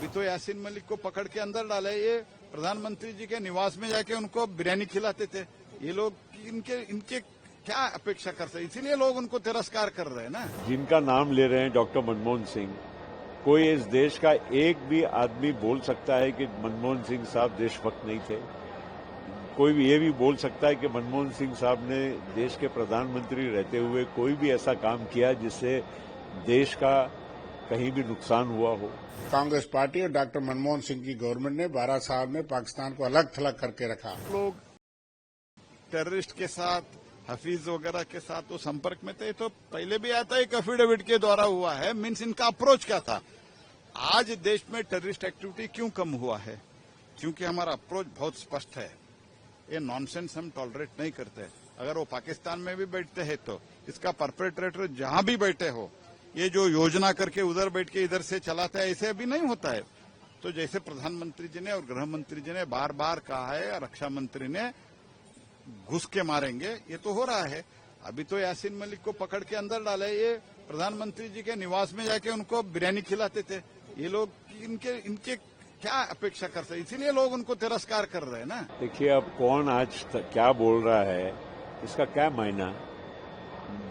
अभी तो यासीन मलिक को पकड़ के अंदर डाले, ये प्रधानमंत्री जी के निवास में जाके उनको बिरयानी खिलाते थे। ये लोग इनके क्या अपेक्षा करते हैं, इसीलिए लोग उनको तिरस्कार कर रहे हैं ना। जिनका नाम ले रहे हैं डॉक्टर मनमोहन सिंह, कोई इस देश का एक भी आदमी बोल सकता है कि मनमोहन सिंह साहब देशभक्त नहीं थे। कोई भी ये भी बोल सकता है कि मनमोहन सिंह साहब ने देश के प्रधानमंत्री रहते हुए कोई भी ऐसा काम किया जिससे देश का कहीं भी नुकसान हुआ हो। कांग्रेस पार्टी और डॉक्टर मनमोहन सिंह की गवर्नमेंट ने 12 साल में पाकिस्तान को अलग थलग करके रखा। लोग टेररिस्ट के साथ, हफीज वगैरह के साथ तो संपर्क में थे, तो पहले भी आता है, एक एफिडेविट के द्वारा हुआ है। मीन्स इनका अप्रोच क्या था। आज देश में टेररिस्ट एक्टिविटी क्यों कम हुआ है? क्योंकि हमारा अप्रोच बहुत स्पष्ट है। ये नॉनसेंस हम टॉलरेट नहीं करते। अगर वो पाकिस्तान में भी बैठते हैं तो इसका परपेट्रेटर जहां भी बैठे हो, ये जो योजना करके उधर बैठ के इधर से चलाता है, ऐसे अभी नहीं होता है। तो जैसे प्रधानमंत्री जी ने और गृह मंत्री जी ने बार बार कहा है, रक्षा मंत्री ने घुस के मारेंगे, ये तो हो रहा है। अभी तो यासीन मलिक को पकड़ के अंदर डाले, ये प्रधानमंत्री जी के निवास में जाके उनको बिरयानी खिलाते थे। ये लोग इनके क्या अपेक्षा करते हैं, इसीलिए लोग उनको तिरस्कार कर रहे हैं ना। देखिए, अब कौन आज क्या बोल रहा है इसका क्या मायना।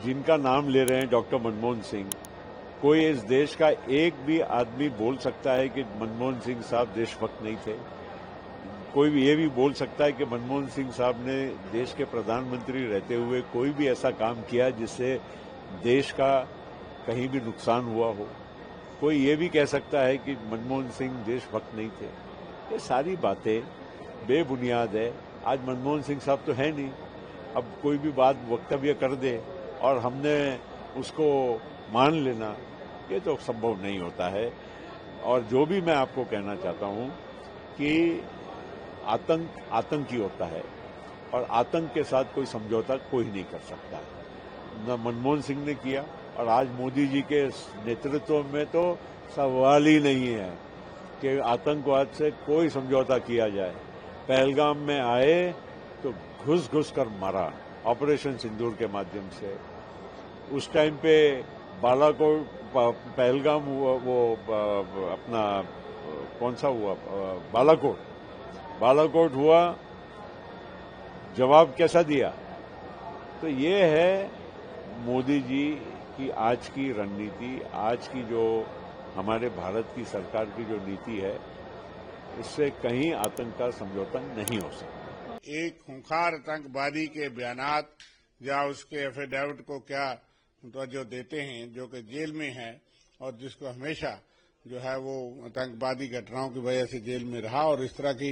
जिनका नाम ले रहे हैं डॉक्टर मनमोहन सिंह, कोई इस देश का एक भी आदमी बोल सकता है कि मनमोहन सिंह साहब देशभक्त नहीं थे। कोई भी ये भी बोल सकता है कि मनमोहन सिंह साहब ने देश के प्रधानमंत्री रहते हुए कोई भी ऐसा काम किया जिससे देश का कहीं भी नुकसान हुआ हो। कोई ये भी कह सकता है कि मनमोहन सिंह देशभक्त नहीं थे। ये सारी बातें बेबुनियाद है। आज मनमोहन सिंह साहब तो है नहीं, अब कोई भी बात वक्तव्य कर दे और हमने उसको मान लेना, ये तो संभव नहीं होता है। और जो भी मैं आपको कहना चाहता हूं कि आतंक आतंकी होता है और आतंक के साथ कोई समझौता कोई नहीं कर सकता है। न मनमोहन सिंह ने किया और आज मोदी जी के नेतृत्व में तो सवाल ही नहीं है कि आतंकवाद से कोई समझौता किया जाए। पहलगाम में आए तो घुस घुस कर मारा ऑपरेशन सिंदूर के माध्यम से। उस टाइम पे बालाकोट, पहलगाम हुआ, वो अपना कौन सा हुआ, बालाकोट हुआ, जवाब कैसा दिया। तो ये है मोदी जी की आज की रणनीति, आज की जो हमारे भारत की सरकार की जो नीति है, इससे कहीं आतंक का समझौता नहीं हो सकता। एक खूंखार आतंकवादी के बयानात या उसके एफिडेविट को क्या जो देते हैं, जो कि जेल में है और जिसको हमेशा जो है वो आतंकवादी घटनाओं की वजह से जेल में रहा और इस तरह की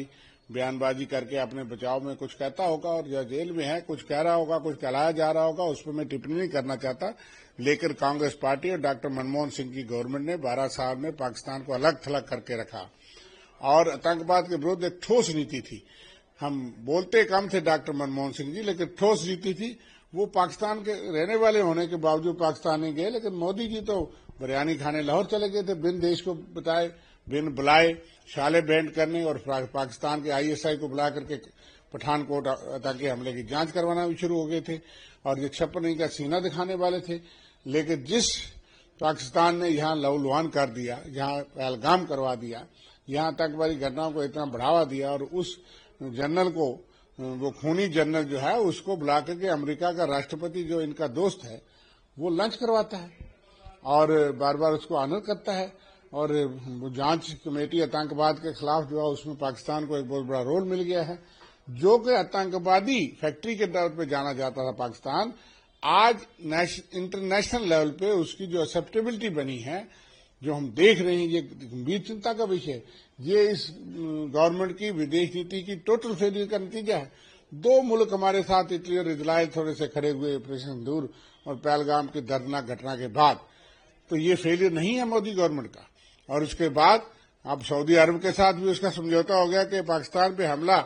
बयानबाजी करके अपने बचाव में कुछ कहता होगा और जो जेल में है कुछ कह रहा होगा, कुछ कहलाया जा रहा होगा, उस पर मैं टिप्पणी नहीं करना चाहता। लेकिन कांग्रेस पार्टी और डॉक्टर मनमोहन सिंह की गवर्नमेंट ने 12 साल में पाकिस्तान को अलग थलग करके रखा और आतंकवाद के विरुद्ध एक ठोस नीति थी। हम बोलते कम थे डॉक्टर मनमोहन सिंह जी, लेकिन ठोस नीति थी। वो पाकिस्तान के रहने वाले होने के बावजूद पाकिस्तान नहीं गए, लेकिन मोदी जी तो बिरयानी खाने लाहौर चले गए थे, बिन देश को बताए, बिन बुलाए, शाले बैंड करने और पाकिस्तान के ISI को बुला करके पठानकोट आतंकी हमले की जांच करवाना भी शुरू हो गए थे और ये 56 का सीना दिखाने वाले थे। लेकिन जिस पाकिस्तान ने यहाँ लहूलुहान कर दिया, यहाँ पहलगाम करवा दिया, यहाँ आतंकवादी घटनाओं को इतना बढ़ावा दिया और उस जनरल को, वो खूनी जनरल जो है, उसको बुला करके अमेरिका का राष्ट्रपति जो इनका दोस्त है वो लंच करवाता है और बार बार उसको ऑनर करता है। और जांच कमेटी आतंकवाद के खिलाफ जो है उसमें पाकिस्तान को एक बहुत बड़ा रोल मिल गया है। जो कि आतंकवादी फैक्ट्री के तौर पे जाना जाता था पाकिस्तान, आज इंटरनेशनल लेवल पे उसकी जो एक्सेप्टेबिलिटी बनी है, जो हम देख रहे हैं, ये गंभीर चिंता का विषय। ये इस गवर्नमेंट की विदेश नीति की टोटल फेलियर का नतीजा है। 2 मुल्क हमारे साथ, इटली और इजराइल, थोड़े से खड़े हुए ऑपरेशन सिंदूर और पहलगाम की दर्दनाक घटना के बाद। तो ये फेलियर नहीं है मोदी गवर्नमेंट का। और उसके बाद अब सऊदी अरब के साथ भी उसका समझौता हो गया कि पाकिस्तान पे हमला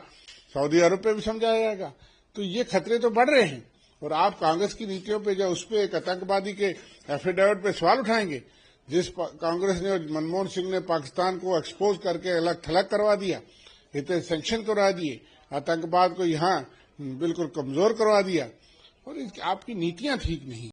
सऊदी अरब पे भी समझाया जाएगा। तो ये खतरे तो बढ़ रहे हैं और आप कांग्रेस की नीतियों पे जो उस पर एक आतंकवादी के एफिडेविट पे सवाल उठाएंगे, जिस कांग्रेस ने और मनमोहन सिंह ने पाकिस्तान को एक्सपोज करके अलग थलग करवा दिया, इतने सैंक्शन करवा दिए, आतंकवाद को यहाँ बिल्कुल कमजोर करवा दिया और आपकी नीतियां ठीक नहीं।